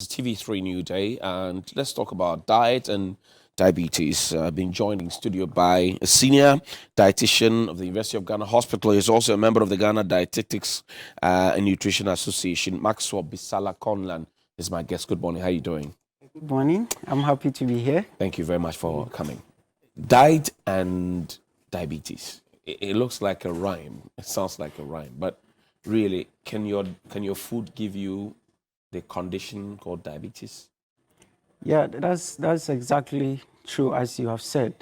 TV3Newday, and let's talk about diet and diabetes. I've been joined in studio by a senior dietitian of the University of Ghana Hospital. He's also a member of the Ghana Dietetics and Nutrition Association. Maxwell Bisala Conlan is my guest. Good morning. How are you doing? Good morning. I'm happy to be here. Thank you very much for coming. Diet and diabetes. It looks like a rhyme. It sounds like a rhyme, but really, can your food give you the condition called diabetes? Yeah, that's exactly true as you have said.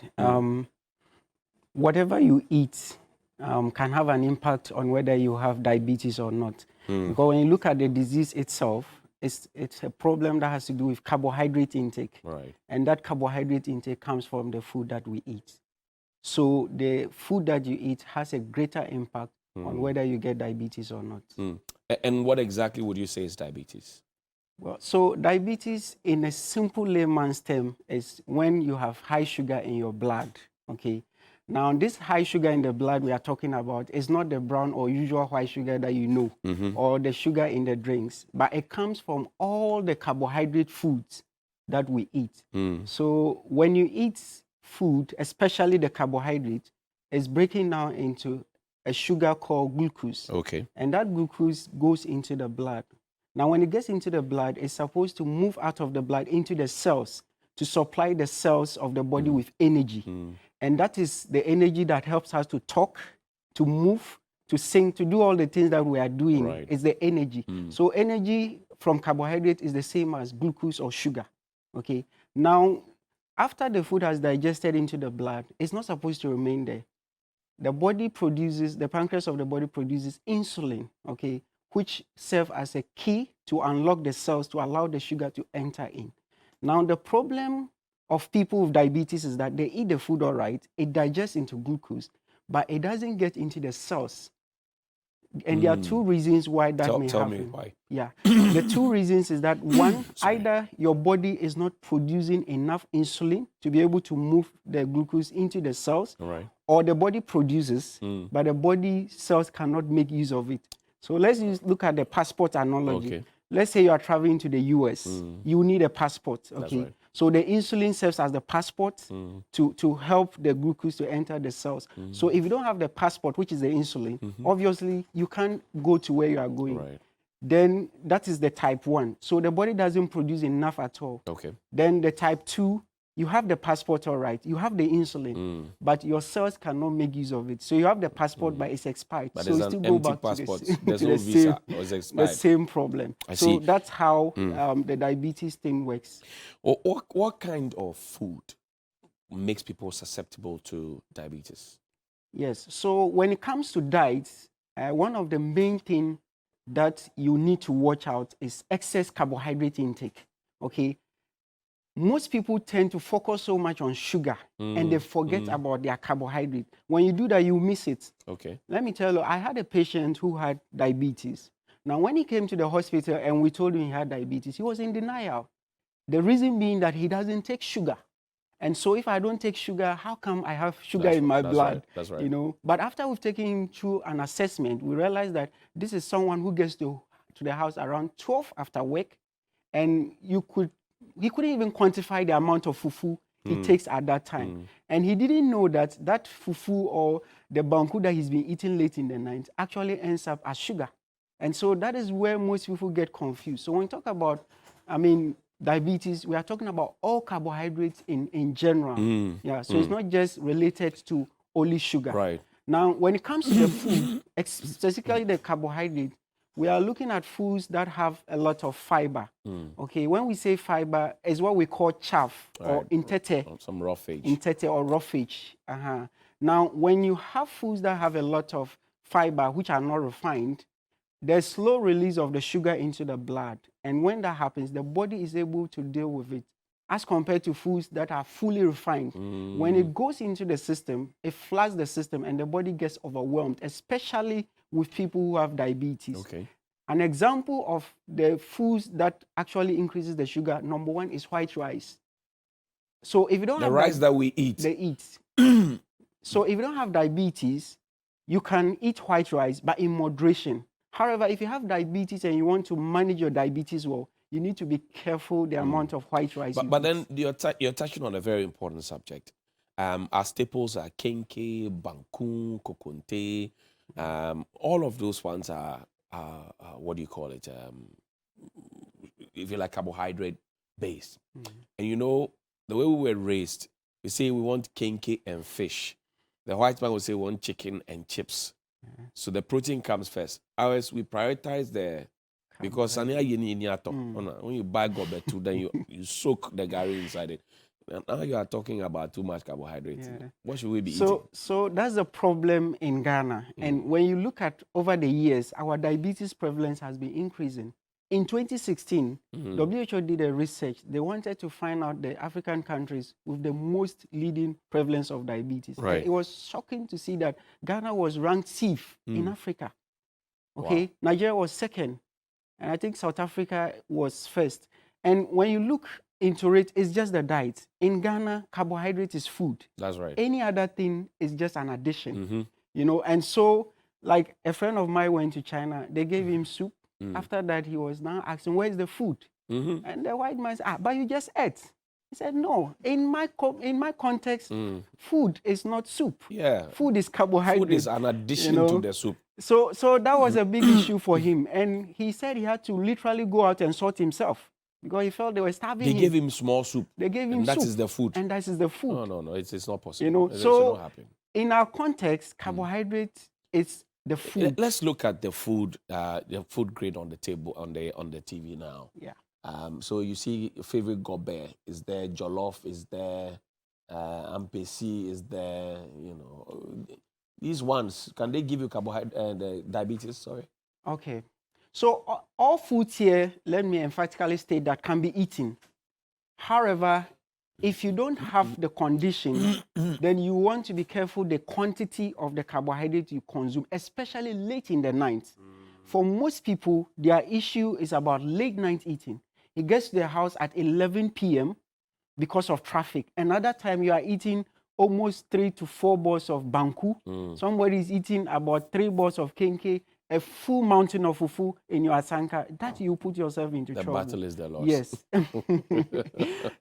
Whatever you eat can have an impact on whether you have diabetes or not. Because when you look at the disease itself, it's a problem that has to do with carbohydrate intake. Right. And that carbohydrate intake comes from the food that we eat. So the food that you eat has a greater impact on whether you get diabetes or not. And what exactly would you say is diabetes? Well, so diabetes, in a simple layman's term, is when you have high sugar in your blood, okay? Now, this high sugar in the blood we are talking about is not the brown or usual white sugar that you know, or the sugar in the drinks, but it comes from all the carbohydrate foods that we eat. So when you eat food, especially the carbohydrate, it's breaking down into a sugar called glucose. Okay. And that glucose goes into the blood. Now, when it gets into the blood, it's supposed to move out of the blood into the cells to supply the cells of the body with energy. And that is the energy that helps us to talk, to move, to sing, to do all the things that we are doing. Right. It's the energy. So energy from carbohydrate is the same as glucose or sugar. Okay. Now, after the food has digested into the blood, it's not supposed to remain there. The pancreas of the body produces insulin, okay, which serve as a key to unlock the cells to allow the sugar to enter in. Now, the problem of people with diabetes is that they eat the food all right, it digests into glucose, but it doesn't get into the cells. And there are two reasons why that may happen. Tell me why. Yeah. The two reasons is that one, either your body is not producing enough insulin to be able to move the glucose into the cells, Right. or the body produces, but the body cells cannot make use of it. So let's look at the passport analogy. Okay. Let's say you are traveling to the US. You need a passport, okay? right. So the insulin serves as the passport to help the glucose to enter the cells. So if you don't have the passport, which is the insulin, obviously you can't go to where you are going. Right. Then that is the type 1. So the body doesn't produce enough at all. Okay. Then the type 2, you have the passport all right, you have the insulin, but your cells cannot make use of it. So you have the passport, but it's expired. But so it's you an still empty go back passport. to There's to no the visa. Or it's the expired. same problem. I so see. that's how the diabetes thing works. What kind of food makes people susceptible to diabetes? Yes. So when it comes to diets, one of the main things that you need to watch out is excess carbohydrate intake. Okay. Most people tend to focus so much on sugar and they forget about their carbohydrate. When you do that, you miss it. Okay. Let me tell you, I had a patient who had diabetes. Now, when he came to the hospital and we told him he had diabetes, he was in denial. The reason being that he doesn't take sugar. And so if I don't take sugar, how come I have sugar in my blood? Right. That's right. You know. But after we've taken him through an assessment, we realized that this is someone who gets to the house around 12 after work, and he couldn't even quantify the amount of fufu he takes at that time. And he didn't know that that fufu or the banku that he's been eating late in the night actually ends up as sugar. And so that is where most people get confused. So when we talk about, diabetes, we are talking about all carbohydrates in general. Yeah, so it's not just related to only sugar. Right. Now, when it comes to the food, specifically the carbohydrate, we are looking at foods that have a lot of fiber. Okay, when we say fiber, it's what we call chaff or intete. Or some roughage. Intete or roughage. Now, when you have foods that have a lot of fiber, which are not refined, there's slow release of the sugar into the blood. And when that happens, the body is able to deal with it as compared to foods that are fully refined. When it goes into the system, it floods the system and the body gets overwhelmed, especially with people who have diabetes. Okay. An example of the foods that actually increases the sugar, number one is white rice. So if you don't The have rice that we eat. they eat. So if you don't have diabetes, you can eat white rice, but in moderation. However, if you have diabetes and you want to manage your diabetes well, you need to be careful the amount of white rice you But eat. then you're touching on a very important subject. Our staples are kenke, banku, kokonte. All of those ones are what do you call it? If you like, carbohydrate based. And you know, the way we were raised, we say we want kenke and fish. The white man will say we want chicken and chips. So the protein comes first. Ours, we prioritize the, because when you buy gobetu, then you soak the gari inside it. And now you are talking about too much carbohydrates. Yeah. What should we be eating? So that's the problem in Ghana. And when you look at over the years, our diabetes prevalence has been increasing. In 2016, WHO did a research. They wanted to find out the African countries with the most leading prevalence of diabetes. Right. And it was shocking to see that Ghana was ranked 6th in Africa. Okay, Wow. Nigeria was second, and I think South Africa was first. And when you look into it, it's just the diet. In Ghana, carbohydrate is food. That's right. Any other thing is just an addition, you know. And so, like a friend of mine went to China, they gave him soup. After that, he was now asking, "Where's the food?" And the white man said, "But you just ate." He said, "No, in my context, food is not soup. Yeah. Food is carbohydrate. Food is an addition to the soup. So that was a big issue for him. And he said he had to literally go out and sort himself because he felt they were starving They him. gave him small soup. They gave him And that soup. is the food. And that is the food. No, it's not possible. You know, It should so not happen. in our context, carbohydrate is the food. Let's look at the food grade on the table on the TV now. Yeah. So you see, your favorite gobe is there, jollof is there, ampesi is there. You know, these ones, can they give you carbohydrate diabetes? Sorry. Okay. So all foods here, let me emphatically state that can be eaten. However, if you don't have the condition, then you want to be careful the quantity of the carbohydrate you consume, especially late in the night. For most people, their issue is about late night eating. It gets to their house at 11 p.m. because of traffic. Another time you are eating almost 3 to 4 balls of banku. Somebody is eating about 3 balls of kenke, a full mountain of fufu in your asanka. That you put yourself into trouble. The battle is the loss. Yes.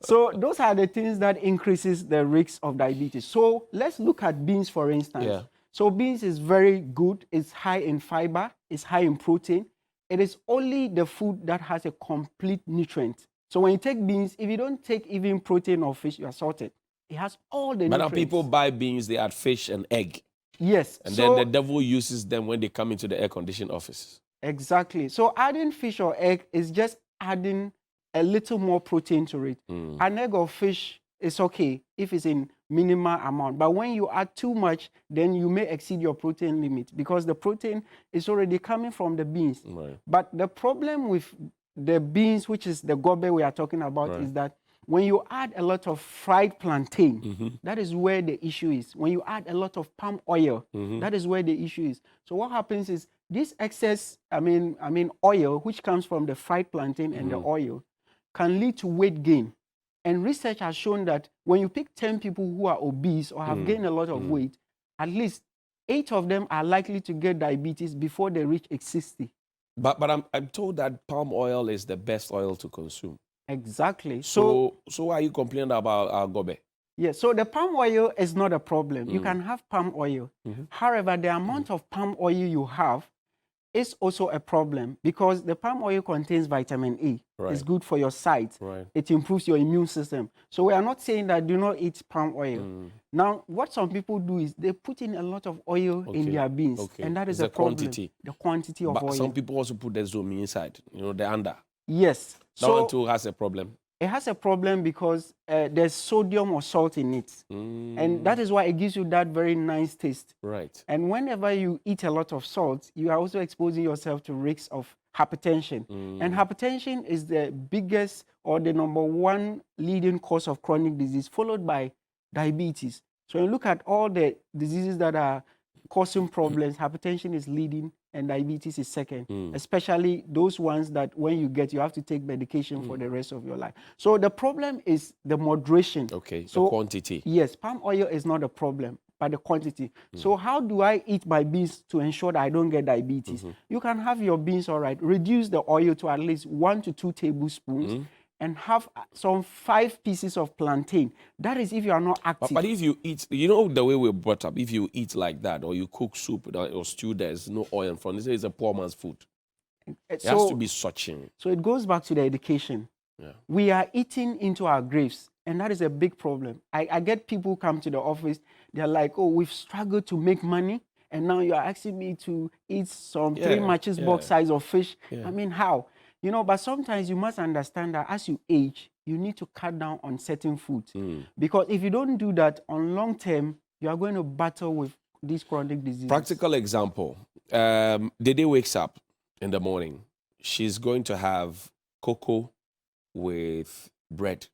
So those are the things that increases the risk of diabetes. So let's look at beans, for instance. Yeah. So beans is very good. It's high in fiber. It's high in protein. It is only the food that has a complete nutrient. So when you take beans, if you don't take even protein or fish, you are sorted. It has all the But nutrients. now people buy beans, they add fish and egg. Yes. And so, then the devil uses them when they come into the air-conditioned office. Exactly. So adding fish or egg is just adding a little more protein to it. An egg or fish is okay if it's in minimal amount. But when you add too much, then you may exceed your protein limit because the protein is already coming from the beans. Right. But the problem with the beans, which is the gobe we are talking about, is that when you add a lot of fried plantain, that is where the issue is. When you add a lot of palm oil, that is where the issue is. So what happens is this excess, oil, which comes from the fried plantain and the oil, can lead to weight gain. And research has shown that when you pick 10 people who are obese or have gained a lot of weight, at least 8 of them are likely to get diabetes before they reach age 60. But I'm told that palm oil is the best oil to consume. Exactly. So why are you complaining about our gobe? Yes, so the palm oil is not a problem. You can have palm oil. However, the amount of palm oil you have is also a problem because the palm oil contains vitamin A. Right. It's good for your sight. Right. It improves your immune system. So we are not saying that do not eat palm oil. Now, what some people do is they put in a lot of oil in their beans, and that is the a problem. quantity. The quantity of But oil. some people also put the zomi inside, the under. Yes. That one too has a problem. It has a problem because there's sodium or salt in it. And that is why it gives you that very nice taste. Right. And whenever you eat a lot of salt, you are also exposing yourself to risks of hypertension. And hypertension is the biggest or the number one leading cause of chronic disease, followed by diabetes. So when you look at all the diseases that are causing problems, hypertension is leading and diabetes is second, especially those ones that when you get, you have to take medication for the rest of your life. So the problem is the moderation. Okay, so the quantity. Yes, palm oil is not a problem, but but the quantity. So how do I eat my beans to ensure that I don't get diabetes? You can have your beans, all right, reduce the oil to at least 1 to 2 tablespoons and have some 5 pieces of plantain. That is if you are not active. But if you eat, you know the way we're brought up, if you eat like that or you cook soup or stew, there's no oil in front. It's a poor man's food. It has to be searching. So it goes back to the education. Yeah. We are eating into our graves, and that is a big problem. I get people who come to the office, they're like, oh, we've struggled to make money, and now you're asking me to eat some 3 matches box size of fish. I mean, how? You know, but sometimes you must understand that as you age, you need to cut down on certain foods. Because if you don't do that, on long term, you are going to battle with these chronic diseases. Practical example, Dede wakes up in the morning. She's going to have cocoa with bread,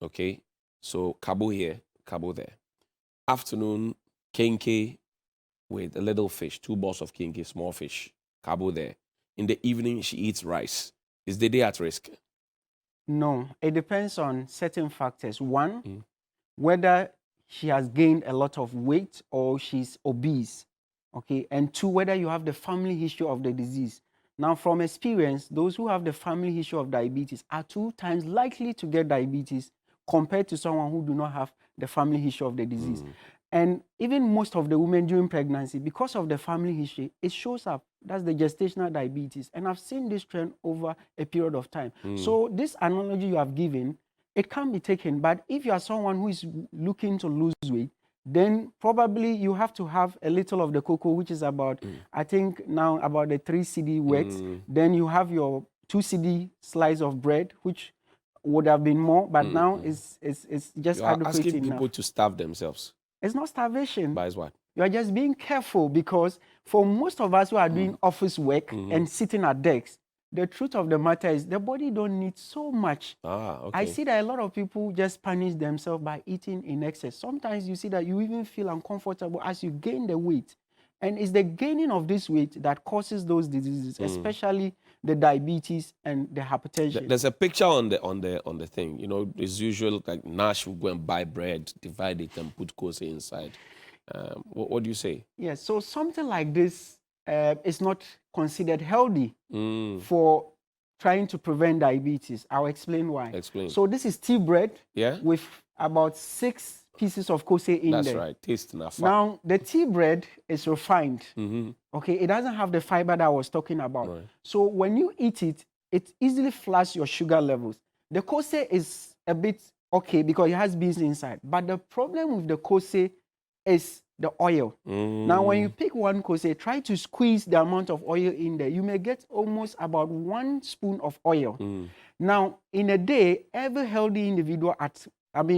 okay? So kabo here, kabo there. Afternoon, kenke with a little fish, 2 balls of kenke, small fish, kabo there. In the evening, she eats rice. Is the day at risk? No, it depends on certain factors. One, whether she has gained a lot of weight or she's obese, okay? And 2, whether you have the family history of the disease. Now, from experience, those who have the family history of diabetes are 2 times likely to get diabetes compared to someone who do not have the family history of the disease. And even most of the women during pregnancy, because of the family history, it shows up. That's the gestational diabetes. And I've seen this trend over a period of time. So this analogy you have given, it can be taken. But if you are someone who is looking to lose weight, then probably you have to have a little of the cocoa, which is about, I think now about the 3 CD works. Then you have your 2 CD slice of bread, which would have been more, but now it's just You are adequate asking enough. people to starve themselves. It's not starvation. By what? You are just being careful, because for most of us who are doing office work and sitting at desks, the truth of the matter is the body don't need so much. Okay. I see that a lot of people just punish themselves by eating in excess. Sometimes you see that you even feel uncomfortable as you gain the weight. And it's the gaining of this weight that causes those diseases, especially the diabetes and the hypertension. There's a picture on the thing. You know, it's usual like Nash will go and buy bread, divide it, and put kose inside. What do you say? Yes, so something like this is not considered healthy for trying to prevent diabetes. I'll explain why. Explain. So this is tea bread with about 6 pieces of kose in there. That's right. Taste enough. Now, the tea bread is refined. Okay, it doesn't have the fiber that I was talking about. Right. So when you eat it, it easily flushes your sugar levels. The kose is a bit okay because it has beans inside. But the problem with the kose is the oil. Now, when you pick one kose, try to squeeze the amount of oil in there. You may get almost about 1 spoon of oil. Now, in a day, every healthy individual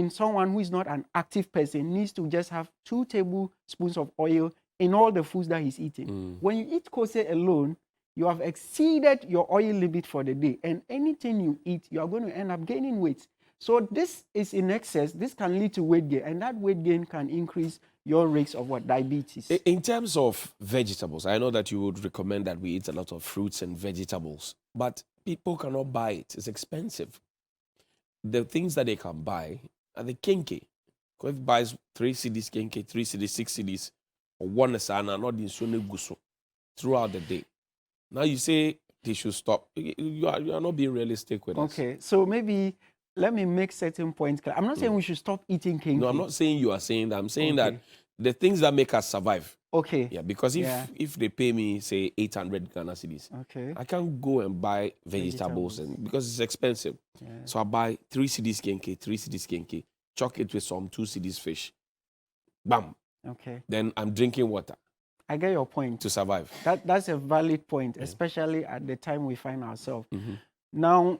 someone who is not an active person needs to just have 2 tablespoons of oil in all the foods that he's eating. When you eat kose alone, you have exceeded your oil limit for the day. And anything you eat, you are going to end up gaining weight. So this is in excess. This can lead to weight gain. And that weight gain can increase your risk of diabetes. In terms of vegetables, I know that you would recommend that we eat a lot of fruits and vegetables. But people cannot buy it. It's expensive. The things that they can buy are the kenke. If buys 3 CDs kenke, 3 CDs, 6 CDs, or 1 asana, not in sone guso throughout the day. Now you say they should stop. You are not being realistic with us. Okay, so maybe let me make certain points clear. I'm not saying we should stop eating kenke. No, I'm not saying you are saying that. I'm saying that the things that make us survive. Okay. Yeah, because if they pay me, say, 800 Ghana cedis, I can't go and buy vegetables and because it's expensive. Yeah. So I buy 3 cedis kenke, 3 cedis kenke, chuck it with some 2 cedis fish. Bam. Okay. Then I'm drinking water. I get your point. To survive. That's a valid point, especially at the time we find ourselves. Now,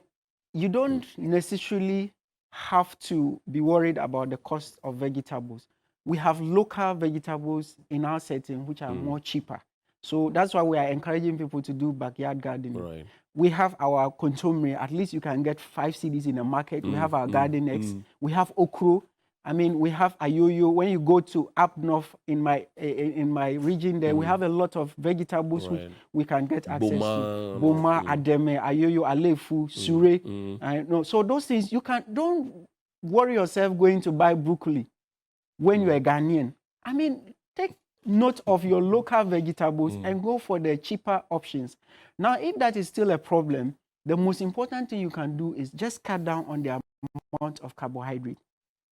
you don't necessarily have to be worried about the cost of vegetables. We have local vegetables in our setting which are more cheaper. So that's why we are encouraging people to do backyard gardening. Right. We have our contomere. At least you can get 5 CDs in the market. We have our garden eggs. We have okra. I mean, we have ayoyo. When you go to up north in my region there, we have a lot of vegetables which we can get access to. Boma, ademe, ayoyo, alefu, sure. So those things, don't worry yourself going to buy broccoli when you're a Ghanaian. I mean, note of your local vegetables and go for the cheaper options. Now, if that is still a problem, the most important thing you can do is just cut down on the amount of carbohydrate.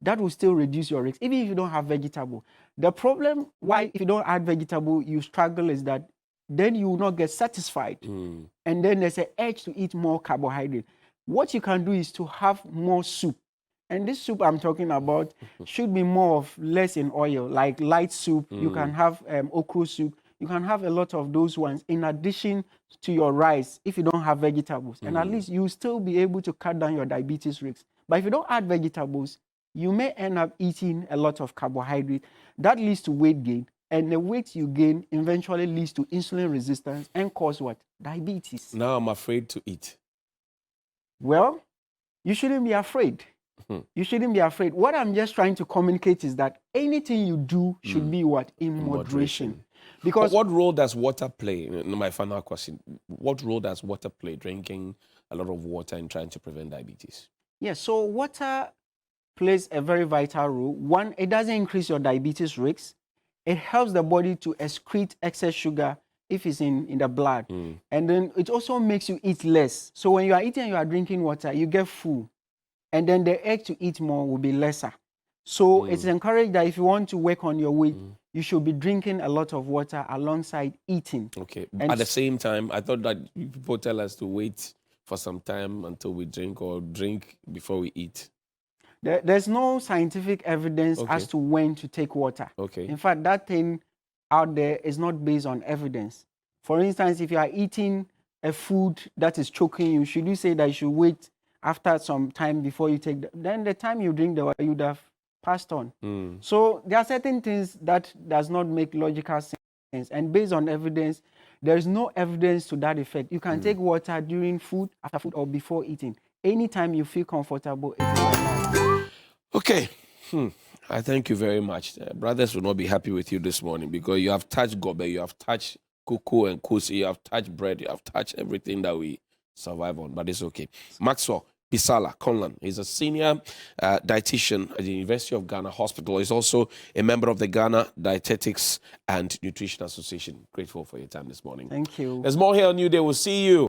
That will still reduce your risk, even if you don't have vegetable. The problem why if you don't add vegetable, you struggle is that then you will not get satisfied. And then there's an urge to eat more carbohydrate. What you can do is to have more soup. And this soup I'm talking about should be more of less in oil, like light soup. You can have okra soup. You can have a lot of those ones in addition to your rice if you don't have vegetables. And at least you'll still be able to cut down your diabetes risks. But if you don't add vegetables, you may end up eating a lot of carbohydrate. That leads to weight gain. And the weight you gain eventually leads to insulin resistance and cause what? Diabetes. Now I'm afraid to eat. Well, you shouldn't be afraid. You shouldn't be afraid. What I'm just trying to communicate is that anything you do should be what? In moderation. Because what role does water play? My final question. What role does water play, drinking a lot of water in trying to prevent diabetes? yes, so water plays a very vital role. One, it doesn't increase your diabetes risks. It helps the body to excrete excess sugar if it's in the blood. And then it also makes you eat less. So when you are eating and you are drinking water, you get full. And then the urge to eat more will be lesser. So it's encouraged that if you want to work on your weight, you should be drinking a lot of water alongside eating. Okay. And at the same time, I thought that people tell us to wait for some time until we drink or drink before we eat. There's no scientific evidence as to when to take water. Okay. In fact, that thing out there is not based on evidence. For instance, if you are eating a food that is choking you, should you say that you should wait after some time before you take then the time you drink the water, you would have passed on. So there are certain things that does not make logical sense. And based on evidence, there is no evidence to that effect. You can take water during food, after food, or before eating. Anytime you feel comfortable, it is allowed. Okay. I thank you very much. Brothers will not be happy with you this morning because you have touched gobe, you have touched cocoa and kusi, you have touched bread, you have touched everything that we survive on, but it's okay. Maxwell Bisala Conlan is a senior dietitian at the University of Ghana Hospital. He's also a member of the Ghana Dietetics and Nutrition Association. Grateful for your time this morning. Thank you. There's more here on New Day. We'll see you.